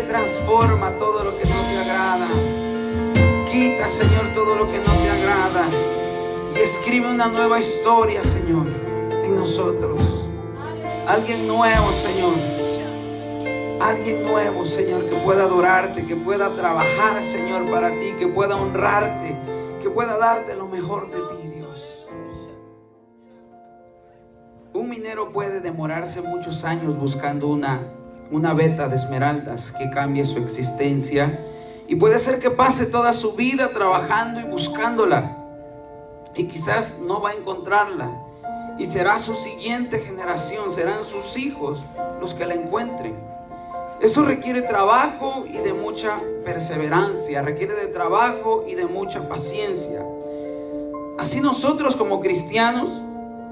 transforma todo lo que no te agrada. Quita, Señor, todo lo que no te agrada y escribe una nueva historia, Señor, en nosotros. Alguien nuevo, Señor. Alguien nuevo, Señor, que pueda adorarte, que pueda trabajar, Señor, para ti, que pueda honrarte, que pueda darte lo mejor de ti, Dios. Un minero puede demorarse muchos años buscando una veta de esmeraldas que cambie su existencia, y puede ser que pase toda su vida trabajando y buscándola, y quizás no va a encontrarla, y será su siguiente generación, serán sus hijos los que la encuentren. Eso requiere trabajo y de mucha perseverancia, requiere de trabajo y de mucha paciencia. Así nosotros como cristianos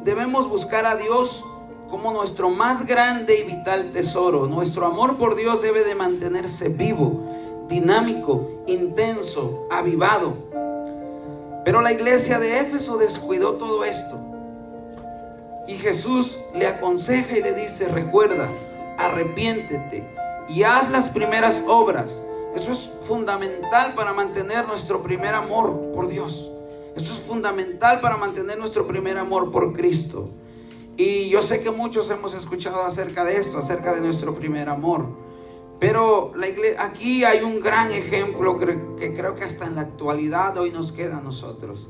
debemos buscar a Dios como nuestro más grande y vital tesoro. Nuestro amor por Dios debe de mantenerse vivo, dinámico, intenso, avivado. Pero la iglesia de Éfeso descuidó todo esto. Y Jesús le aconseja y le dice: recuerda, arrepiéntete y haz las primeras obras. Eso es fundamental para mantener nuestro primer amor por Dios. Eso es fundamental para mantener nuestro primer amor por Cristo. Y yo sé que muchos hemos escuchado acerca de esto, acerca de nuestro primer amor. Pero aquí hay un gran ejemplo que creo que hasta en la actualidad hoy nos queda a nosotros.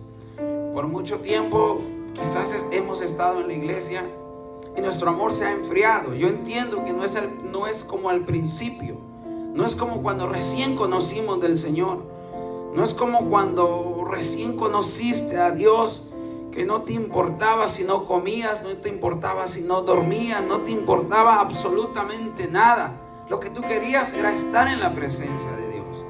Por mucho tiempo quizás hemos estado en la iglesia y nuestro amor se ha enfriado. Yo entiendo que no es como al principio. No es como cuando recién conocimos del Señor. No es como cuando recién conociste a Dios, que no te importaba si no comías, no te importaba si no dormías, no te importaba absolutamente nada. Lo que tú querías era estar en la presencia de Dios.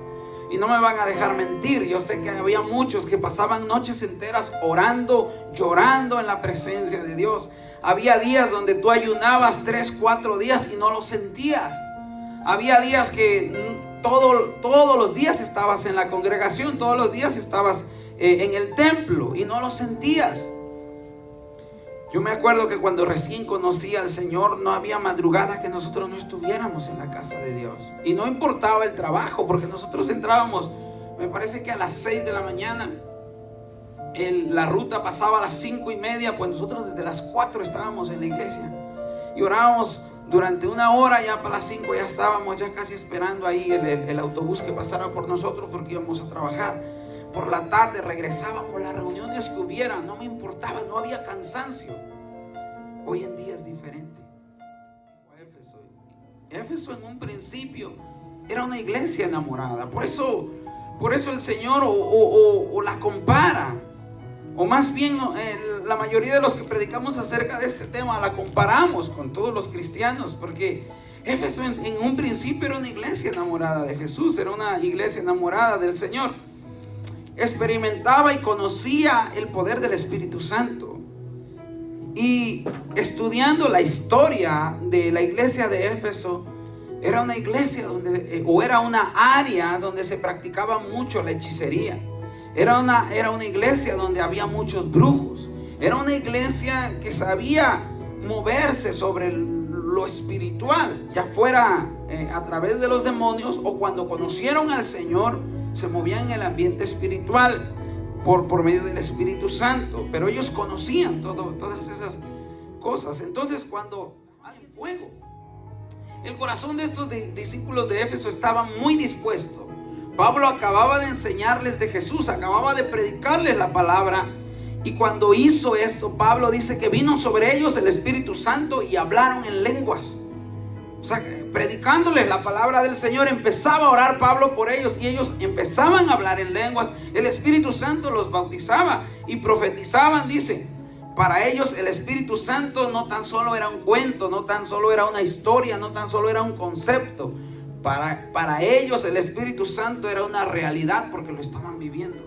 Y no me van a dejar mentir, yo sé que había muchos que pasaban noches enteras orando, llorando en la presencia de Dios. Había días donde tú ayunabas 3, 4 días y no lo sentías. Había días que todos los días estabas en la congregación, todos los días estabas en el templo y no lo sentías. Yo me acuerdo que cuando recién conocí al Señor, no había madrugada que nosotros no estuviéramos en la casa de Dios. Y no importaba el trabajo, porque nosotros entrábamos, me parece que a las 6 de la mañana. La ruta pasaba a las 5:30, pues nosotros desde las 4 estábamos en la iglesia. Y orábamos durante 1 hora, ya para las 5 ya estábamos ya casi esperando ahí el autobús que pasara por nosotros, porque íbamos a trabajar. Por la tarde regresábamos, las reuniones que hubiera, no me importaba, no había cansancio. Hoy en día es diferente. Éfeso en un principio era una iglesia enamorada. Por eso el Señor o la compara, o más bien la mayoría de los que predicamos acerca de este tema la comparamos con todos los cristianos, porque Éfeso en un principio era una iglesia enamorada de Jesús, era una iglesia enamorada del Señor. Experimentaba y conocía el poder del Espíritu Santo. Y estudiando la historia de la iglesia de Éfeso, era una iglesia era una área donde se practicaba mucho la hechicería. Era una iglesia donde había muchos brujos. Era una iglesia que sabía moverse sobre lo espiritual, ya fuera a través de los demonios, o cuando conocieron al Señor se movían en el ambiente espiritual por medio del Espíritu Santo. Pero ellos conocían todas esas cosas. Entonces, cuando alguien fuego, el corazón de estos discípulos de Éfeso estaba muy dispuesto. Pablo acababa de enseñarles de Jesús, acababa de predicarles la palabra. Y cuando hizo esto, Pablo dice que vino sobre ellos el Espíritu Santo y hablaron en lenguas. O sea, predicándoles la palabra del Señor, empezaba a orar Pablo por ellos y ellos empezaban a hablar en lenguas. El Espíritu Santo los bautizaba y profetizaban, dice. Para ellos el Espíritu Santo no tan solo era un cuento, no tan solo era una historia, no tan solo era un concepto. Para ellos el Espíritu Santo era una realidad, porque lo estaban viviendo.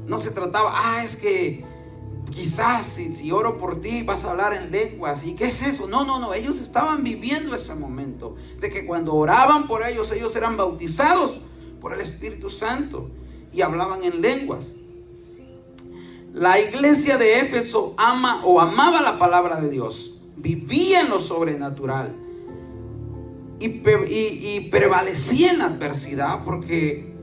No se trataba, es que quizás si oro por ti vas a hablar en lenguas. ¿Y qué es eso? No, ellos estaban viviendo ese momento de que cuando oraban por ellos eran bautizados por el Espíritu Santo y hablaban en lenguas. La iglesia de Éfeso amaba la palabra de Dios, vivía en lo sobrenatural. y prevalecía en la adversidad porque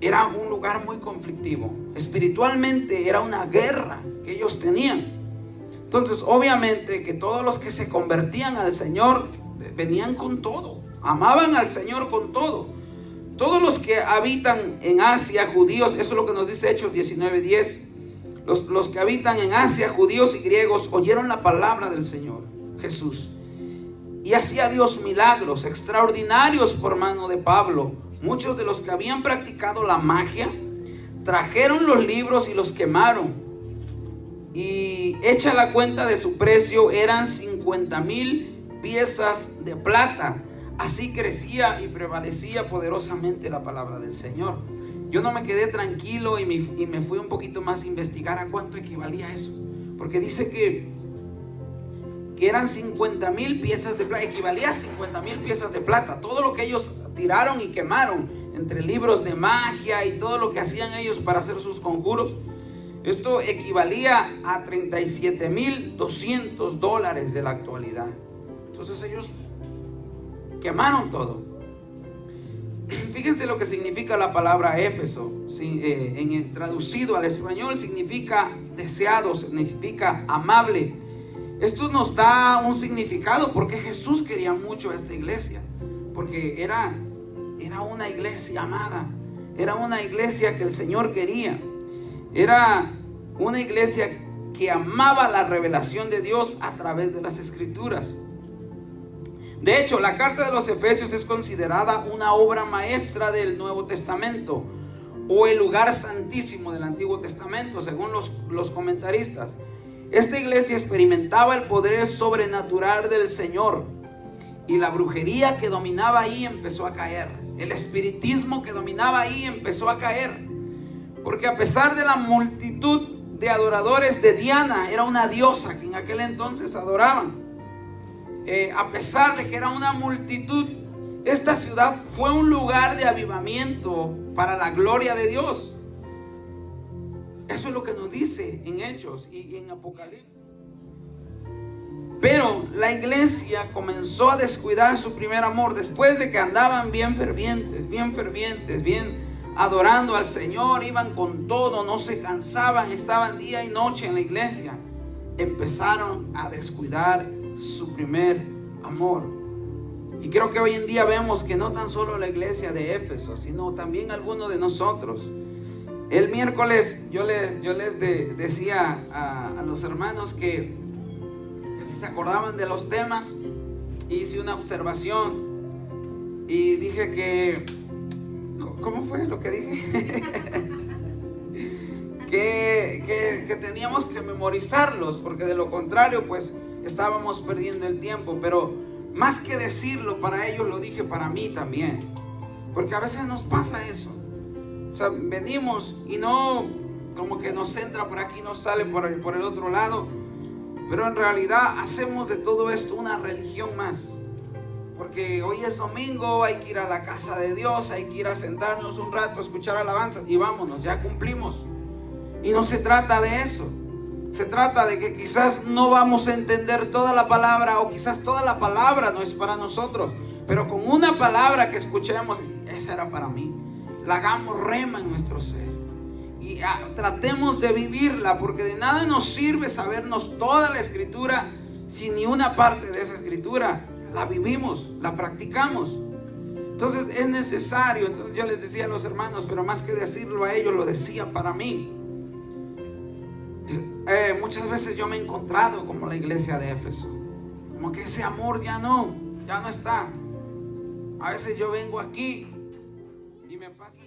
era un lugar muy conflictivo. Espiritualmente era una guerra que ellos tenían. Entonces obviamente que todos los que se convertían al Señor venían con todo, amaban al Señor con todo. Todos los que habitan en Asia, judíos, eso es lo que nos dice Hechos 19:10. Los que habitan en Asia, judíos y griegos, oyeron la palabra del Señor Jesús. Y hacía Dios milagros extraordinarios por mano de Pablo. Muchos de los que habían practicado la magia trajeron los libros y los quemaron. Y hecha la cuenta de su precio, eran 50,000 piezas de plata. Así crecía y prevalecía poderosamente la palabra del Señor. Yo no me quedé tranquilo y me fui un poquito más a investigar a cuánto equivalía eso. Porque dice que eran 50,000 piezas de plata, equivalía a 50,000 piezas de plata. Todo lo que ellos tiraron y quemaron, entre libros de magia y todo lo que hacían ellos para hacer sus conjuros, esto equivalía a $37,200 de la actualidad. Entonces ellos quemaron todo. Fíjense lo que significa la palabra Éfeso. Traducido al español significa deseado, significa amable. Esto nos da un significado porque Jesús quería mucho a esta iglesia, porque era una iglesia amada, era una iglesia que el Señor quería, era una iglesia que amaba la revelación de Dios a través de las Escrituras. De hecho, la carta de los Efesios es considerada una obra maestra del Nuevo Testamento, o el lugar santísimo del Antiguo Testamento, según los comentaristas. Esta iglesia experimentaba el poder sobrenatural del Señor, y la brujería que dominaba ahí empezó a caer. El espiritismo que dominaba ahí empezó a caer, porque a pesar de la multitud de adoradores de Diana, era una diosa que en aquel entonces adoraban, a pesar de que era una multitud, esta ciudad fue un lugar de avivamiento para la gloria de Dios. Eso es lo que nos dice en Hechos y en Apocalipsis. Pero la iglesia comenzó a descuidar su primer amor después de que andaban bien fervientes, bien adorando al Señor, iban con todo, no se cansaban, estaban día y noche en la iglesia. Empezaron a descuidar su primer amor. Y creo que hoy en día vemos que no tan solo la iglesia de Éfeso, sino también algunos de nosotros. El miércoles yo les decía a los hermanos que si se acordaban de los temas, hice una observación y dije que, ¿cómo fue lo que dije? que teníamos que memorizarlos, porque de lo contrario pues estábamos perdiendo el tiempo. Pero más que decirlo para ellos, lo dije para mí también, porque a veces nos pasa eso. O sea, venimos y no, como que nos entra por aquí, nos sale por el otro lado, pero en realidad hacemos de todo esto una religión más, porque hoy es domingo, hay que ir a la casa de Dios, hay que ir a sentarnos un rato, a escuchar alabanzas y vámonos, ya cumplimos. Y no se trata de eso. Se trata de que quizás no vamos a entender toda la palabra, o quizás toda la palabra no es para nosotros, pero con una palabra que escuchemos, esa era para mí, la hagamos rema en nuestro ser y tratemos de vivirla, porque de nada nos sirve sabernos toda la escritura si ni una parte de esa escritura la vivimos, la practicamos. Entonces es necesario. Entonces yo les decía a los hermanos, pero más que decirlo a ellos, lo decía para mí. Muchas veces yo me he encontrado como la iglesia de Éfeso, como que ese amor ya no está. A veces yo vengo aquí y me pasa,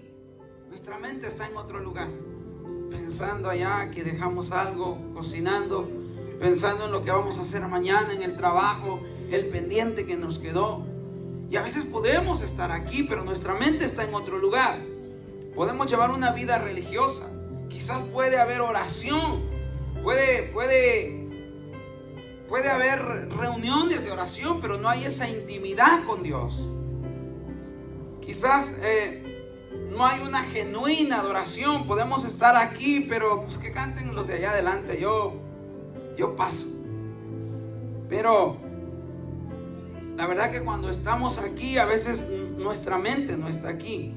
nuestra mente está en otro lugar, pensando allá que dejamos algo cocinando, pensando en lo que vamos a hacer mañana en el trabajo, el pendiente que nos quedó. Y a veces podemos estar aquí, pero nuestra mente está en otro lugar. Podemos llevar una vida religiosa, quizás puede haber oración, puede haber reuniones de oración, pero no hay esa intimidad con Dios. Quizás no hay una genuina adoración. Podemos estar aquí, pero pues que canten los de allá adelante, yo paso. Pero La verdad que cuando estamos aquí, a veces nuestra mente no está aquí.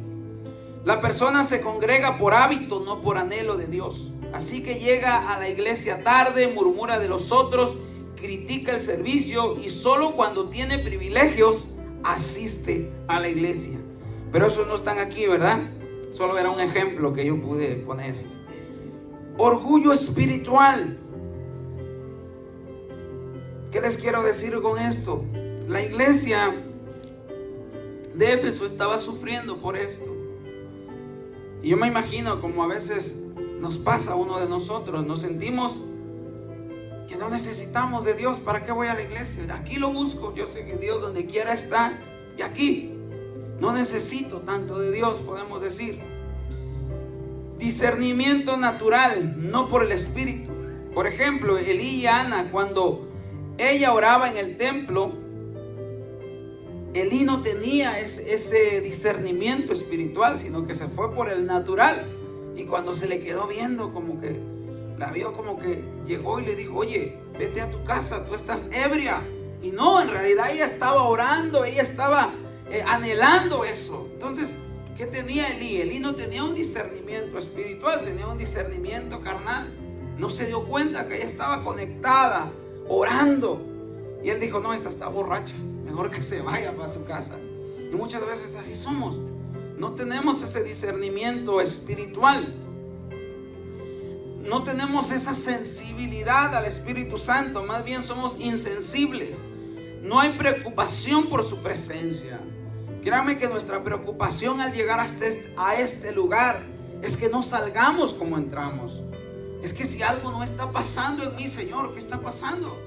La persona se congrega por hábito, no por anhelo de Dios. Así que llega a la iglesia tarde, murmura de los otros, critica el servicio y solo cuando tiene privilegios asiste a la iglesia. Pero esos no están aquí, ¿verdad? Solo era un ejemplo que yo pude poner. Orgullo espiritual. ¿Qué les quiero decir con esto? La iglesia de Éfeso estaba sufriendo por esto. Y yo me imagino como a veces nos pasa a uno de nosotros. Nos sentimos que no necesitamos de Dios. ¿Para qué voy a la iglesia? Aquí lo busco. Yo sé que Dios donde quiera está. Y aquí no necesito tanto de Dios, podemos decir. Discernimiento natural, no por el Espíritu. Por ejemplo, Elí y Ana, cuando ella oraba en el templo, Elí no tenía ese discernimiento espiritual, sino que se fue por el natural. Y cuando se le quedó viendo, como que la vio, como que llegó y le dijo: oye, vete a tu casa, tú estás ebria. Y no, en realidad ella estaba orando, ella estaba anhelando eso. Entonces, ¿qué tenía Elí? Elí no tenía un discernimiento espiritual, tenía un discernimiento carnal. No se dio cuenta que ella estaba conectada, orando. Y él dijo: no, esta está borracha, mejor que se vaya para su casa. Y muchas veces así somos. No tenemos ese discernimiento espiritual. No tenemos esa sensibilidad al Espíritu Santo. Más bien somos insensibles. No hay preocupación por su presencia. Créanme que nuestra preocupación al llegar a este lugar es que no salgamos como entramos. Es que si algo no está pasando en mí, Señor, ¿qué está pasando?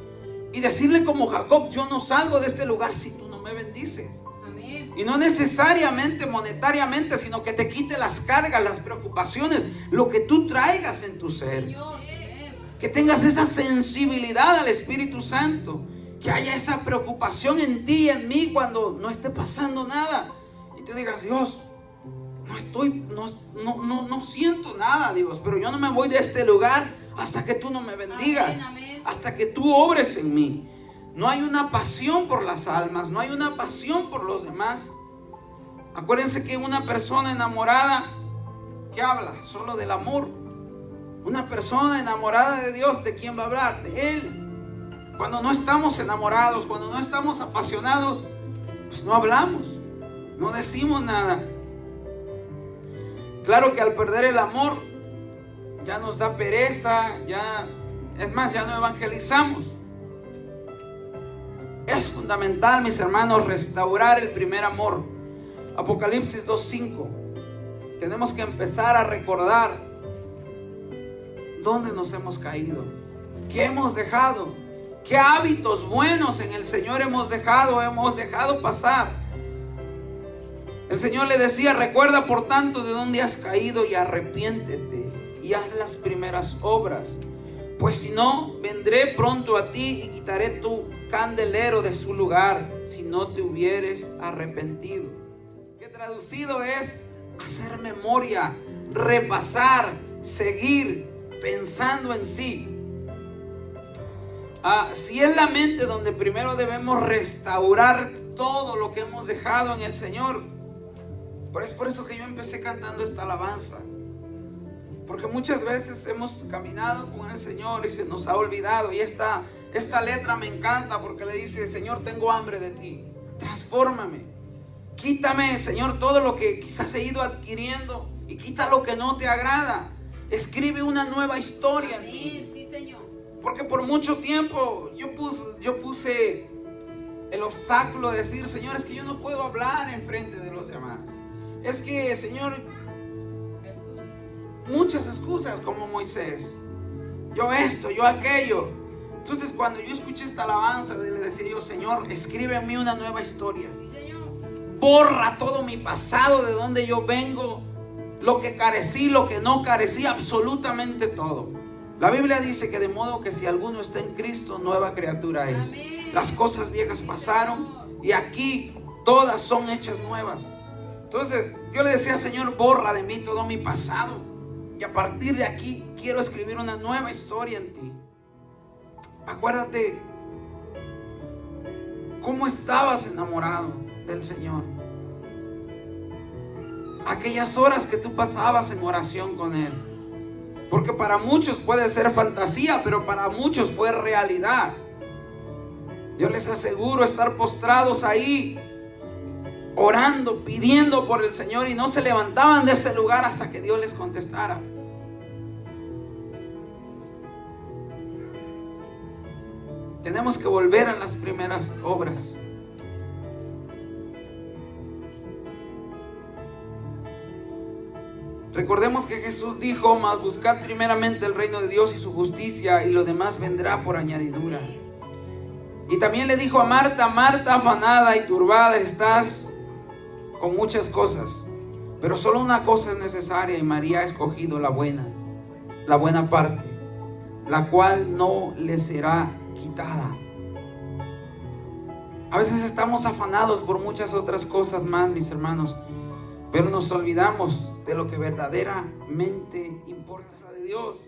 Y decirle como Jacob: yo no salgo de este lugar si tú no me bendices. Amén. Y no necesariamente monetariamente, sino que te quite las cargas, las preocupaciones, lo que tú traigas en tu ser. Señor. Que tengas esa sensibilidad al Espíritu Santo. Que haya esa preocupación en ti y en mí cuando no esté pasando nada. Y tú digas: Dios, no siento nada, Dios, pero yo no me voy de este lugar hasta que tú no me bendigas. Amén, amén. Hasta que tú obres en mí. No hay una pasión por las almas, no hay una pasión por los demás. Acuérdense que una persona enamorada, ¿qué habla? Solo del amor. Una persona enamorada de Dios, ¿de quién va a hablar? De Él. Cuando no estamos enamorados, cuando no estamos apasionados, pues no hablamos, no decimos nada. Claro que al perder el amor ya nos da pereza, es más, ya no evangelizamos. Es fundamental, mis hermanos, restaurar el primer amor. Apocalipsis 2:5. Tenemos que empezar a recordar dónde nos hemos caído, qué hemos dejado, qué hábitos buenos en el Señor hemos dejado pasar. El Señor le decía: recuerda por tanto de dónde has caído y arrepiéntete y haz las primeras obras, pues si no, vendré pronto a ti y quitaré tu candelero de su lugar si no te hubieres arrepentido. Que traducido es hacer memoria, repasar, seguir pensando en sí. Si es la mente donde primero debemos restaurar todo lo que hemos dejado en el Señor. Pero es por eso que yo empecé cantando esta alabanza, porque muchas veces hemos caminado con el Señor y se nos ha olvidado. Y esta letra me encanta porque le dice: Señor, tengo hambre de ti, transfórmame, quítame, Señor, todo lo que quizás he ido adquiriendo y quita lo que no te agrada. Escribe una nueva historia en mí. Porque por mucho tiempo yo puse el obstáculo de decir: Señor, es que yo no puedo hablar en frente de los demás. Es que, Señor, muchas excusas, como Moisés. Yo esto, yo aquello. Entonces, cuando yo escuché esta alabanza, le decía yo: Señor, escribe en mí una nueva historia. Borra todo mi pasado, de donde yo vengo, lo que carecí, lo que no carecí, absolutamente todo. La Biblia dice que de modo que si alguno está en Cristo, nueva criatura es. Amén. Las cosas viejas pasaron y aquí todas son hechas nuevas. Entonces yo le decía: Señor, borra de mí todo mi pasado y a partir de aquí quiero escribir una nueva historia en ti. Acuérdate ¿Cómo estabas enamorado del Señor? Aquellas horas que tú pasabas en oración con Él. Porque para muchos puede ser fantasía, pero para muchos fue realidad. Yo les aseguro estar postrados ahí, orando, pidiendo por el Señor, y no se levantaban de ese lugar hasta que Dios les contestara. Tenemos que volver a las primeras obras. Recordemos que Jesús dijo: mas buscad primeramente el reino de Dios y su justicia, y lo demás vendrá por añadidura. Y también le dijo a Marta: Marta, afanada y turbada estás con muchas cosas, pero solo una cosa es necesaria, y María ha escogido la buena parte, la cual no le será quitada. A veces estamos afanados por muchas otras cosas más, mis hermanos, pero nos olvidamos de lo que verdaderamente importa de Dios.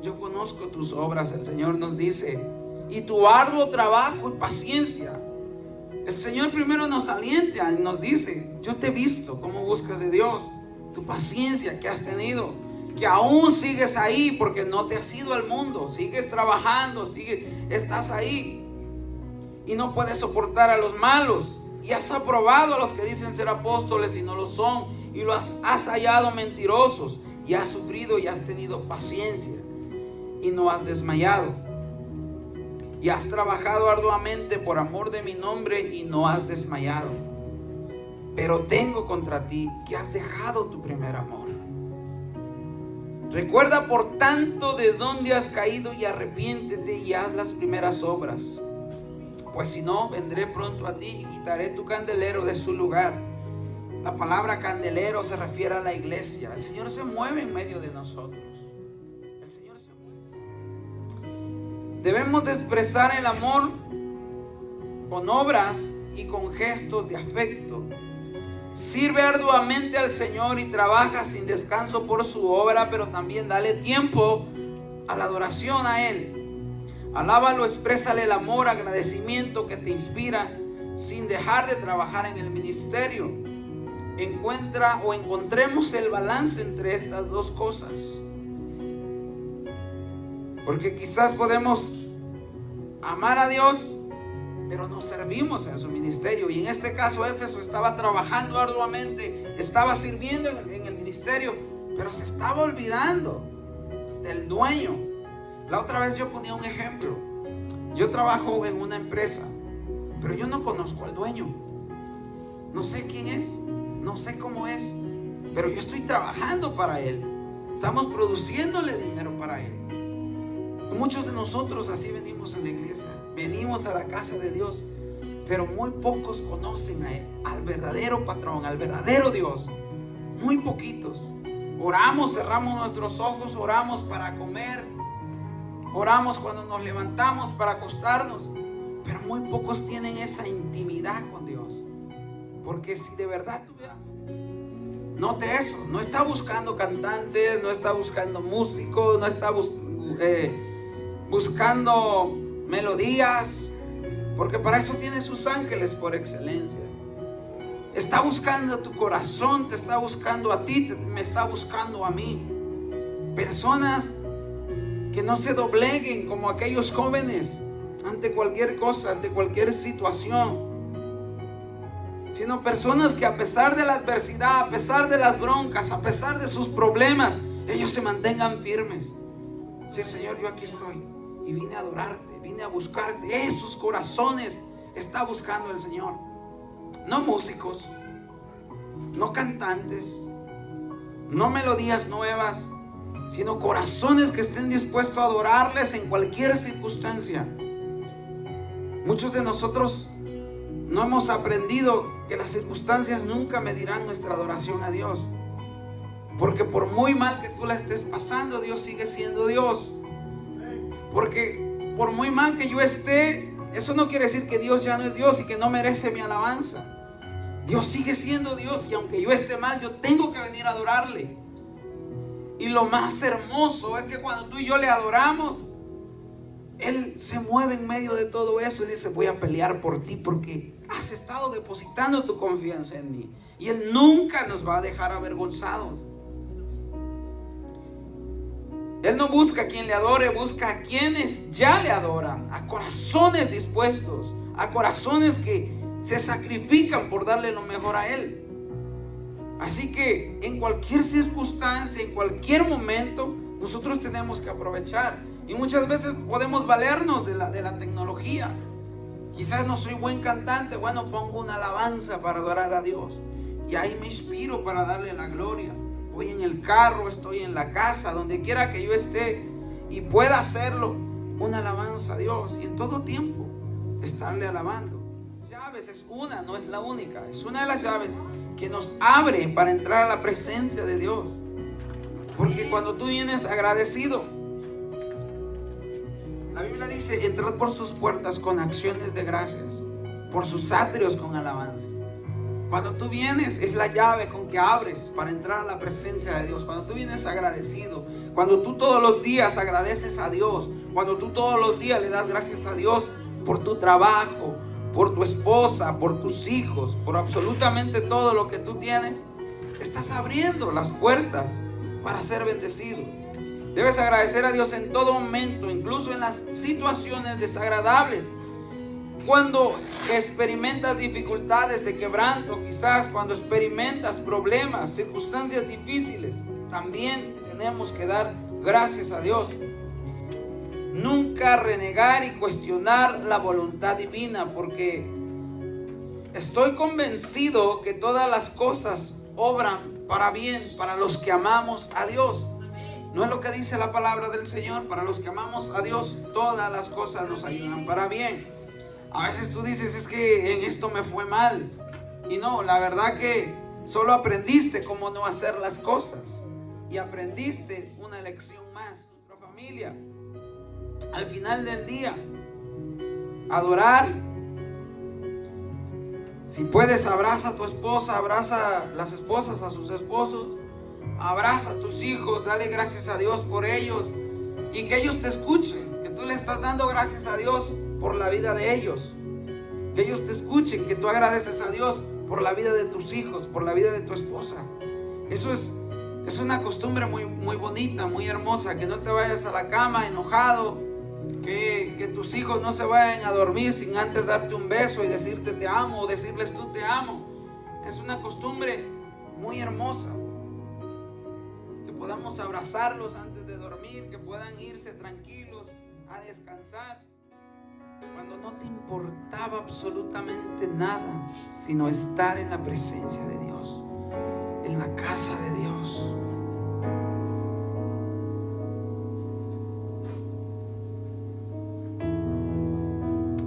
Yo conozco tus obras, el Señor nos dice, y tu arduo trabajo y paciencia. El Señor primero nos alienta y nos dice: yo te he visto cómo buscas de Dios, tu paciencia que has tenido, que aún sigues ahí porque no te has ido al mundo, sigues trabajando, estás ahí y no puedes soportar a los malos, y has aprobado a los que dicen ser apóstoles y no lo son, y los has hallado mentirosos, y has sufrido y has tenido paciencia y no has desmayado. Y has trabajado arduamente por amor de mi nombre y no has desmayado. Pero tengo contra ti que has dejado tu primer amor. Recuerda por tanto de dónde has caído y arrepiéntete y haz las primeras obras. Pues si no, vendré pronto a ti y quitaré tu candelero de su lugar. La palabra candelero se refiere a la iglesia. El Señor se mueve en medio de nosotros. El Señor se mueve. Debemos de expresar el amor con obras y con gestos de afecto. Sirve arduamente al Señor y trabaja sin descanso por su obra, pero también dale tiempo a la adoración a Él. Alábalo, exprésale el amor, agradecimiento que te inspira sin dejar de trabajar en el ministerio. Encontremos el balance entre estas dos cosas. Porque quizás podemos amar a Dios, pero no servimos en su ministerio. Y en este caso Éfeso estaba trabajando arduamente, estaba sirviendo en el ministerio, pero se estaba olvidando del dueño. La otra vez yo ponía un ejemplo. Yo trabajo en una empresa, pero yo no conozco al dueño. No sé quién es, no sé cómo es, pero yo estoy trabajando para él. Estamos produciéndole dinero para él. Muchos de nosotros así venimos a la iglesia, venimos a la casa de Dios, pero muy pocos conocen al verdadero patrón, al verdadero Dios. Muy poquitos. Oramos, cerramos nuestros ojos, oramos para comer, oramos cuando nos levantamos para acostarnos, pero muy pocos tienen esa intimidad con Dios. Porque si de verdad tuviéramos, note eso, no está buscando cantantes, no está buscando músicos, no está buscando melodías, porque para eso tiene sus ángeles por excelencia. Está buscando tu corazón, te está buscando a ti, me está buscando a mí. Personas que no se dobleguen como aquellos jóvenes ante cualquier cosa, ante cualquier situación, sino personas que a pesar de la adversidad, a pesar de las broncas, a pesar de sus problemas, ellos se mantengan firmes. Decir: Señor, yo aquí estoy y vine a adorarte, vine a buscarte. Esos corazones está buscando el Señor. No músicos, no cantantes, no melodías nuevas, sino corazones que estén dispuestos a adorarles en cualquier circunstancia. Muchos de nosotros no hemos aprendido que las circunstancias nunca medirán nuestra adoración a Dios. Porque por muy mal que tú la estés pasando, Dios sigue siendo Dios. Porque por muy mal que yo esté, eso no quiere decir que Dios ya no es Dios y que no merece mi alabanza. Dios sigue siendo Dios, y aunque yo esté mal, yo tengo que venir a adorarle. Y lo más hermoso es que cuando tú y yo le adoramos, Él se mueve en medio de todo eso y dice: voy a pelear por ti porque has estado depositando tu confianza en mí. Y Él nunca nos va a dejar avergonzados. Él no busca a quien le adore, busca a quienes ya le adoran, a corazones dispuestos, a corazones que se sacrifican por darle lo mejor a Él. Así que en cualquier circunstancia, en cualquier momento, nosotros tenemos que aprovechar. Y muchas veces podemos valernos de la tecnología. Quizás no soy buen cantante, bueno, pongo una alabanza para adorar a Dios. Y ahí me inspiro para darle la gloria. Voy en el carro, estoy en la casa, donde quiera que yo esté y pueda hacerlo, una alabanza a Dios. Y en todo tiempo estarle alabando. Llaves es una, no es la única. Es una de las llaves que nos abre para entrar a la presencia de Dios. Porque cuando tú vienes agradecido, la Biblia dice: entrad por sus puertas con acciones de gracias, por sus atrios con alabanza. Cuando tú vienes, es la llave con que abres para entrar a la presencia de Dios. Cuando tú vienes agradecido, cuando tú todos los días agradeces a Dios, cuando tú todos los días le das gracias a Dios por tu trabajo, por tu esposa, por tus hijos, por absolutamente todo lo que tú tienes, estás abriendo las puertas para ser bendecido. Debes agradecer a Dios en todo momento, incluso en las situaciones desagradables. Cuando experimentas dificultades de quebranto, quizás cuando experimentas problemas, circunstancias difíciles, también tenemos que dar gracias a Dios. Nunca renegar y cuestionar la voluntad divina, porque estoy convencido que todas las cosas obran para bien para los que amamos a Dios. ¿No es lo que dice la palabra del Señor? Para los que amamos a Dios, todas las cosas nos ayudan para bien. A veces tú dices: es que en esto me fue mal. Y no, la verdad que solo aprendiste cómo no hacer las cosas. Y aprendiste una lección más. Nuestra familia, al final del día, adorar. Si puedes, abraza a tu esposa, abraza a las esposas a sus esposos, abraza a tus hijos, dale gracias a Dios por ellos. Y que ellos te escuchen, que tú le estás dando gracias a Dios por la vida de ellos. Que ellos te escuchen, que tú agradeces a Dios por la vida de tus hijos, por la vida de tu esposa. Eso es una costumbre muy, muy bonita, muy hermosa. Que no te vayas a la cama enojado, que tus hijos no se vayan a dormir sin antes darte un beso y decirte te amo, o decirles tú te amo. Es una costumbre muy hermosa. Que podamos abrazarlos antes de dormir, que puedan irse tranquilos a descansar, cuando no te importaba absolutamente nada, sino estar en la presencia de Dios, en la casa de Dios.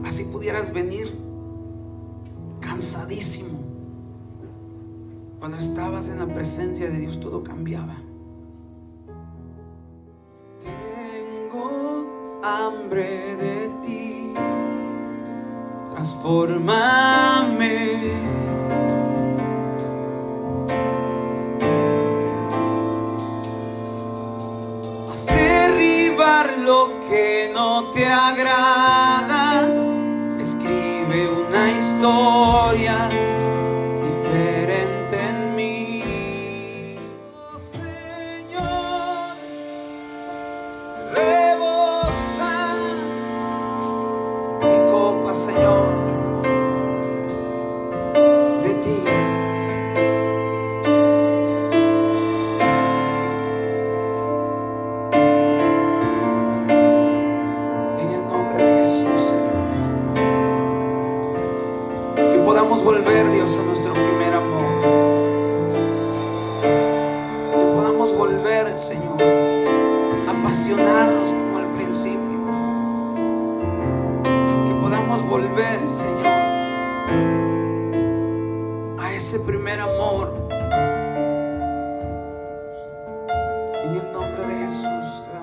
Así pudieras venir cansadísimo. Cuando estabas en la presencia de Dios, todo cambiaba. Tengo hambre de ti, transfórmame. Haz derribar lo que no te agrada. Escribe una historia diferente en mí. Oh Señor, rebosa mi copa, Señor, de ti. En el nombre de Jesús, Señor. Que podamos volver, Dios, a nuestro primer amor. Que podamos volver, Señor, a apasionarnos como al principio. Que podamos volver, Señor, a ese primer amor. En el nombre de Jesús te damos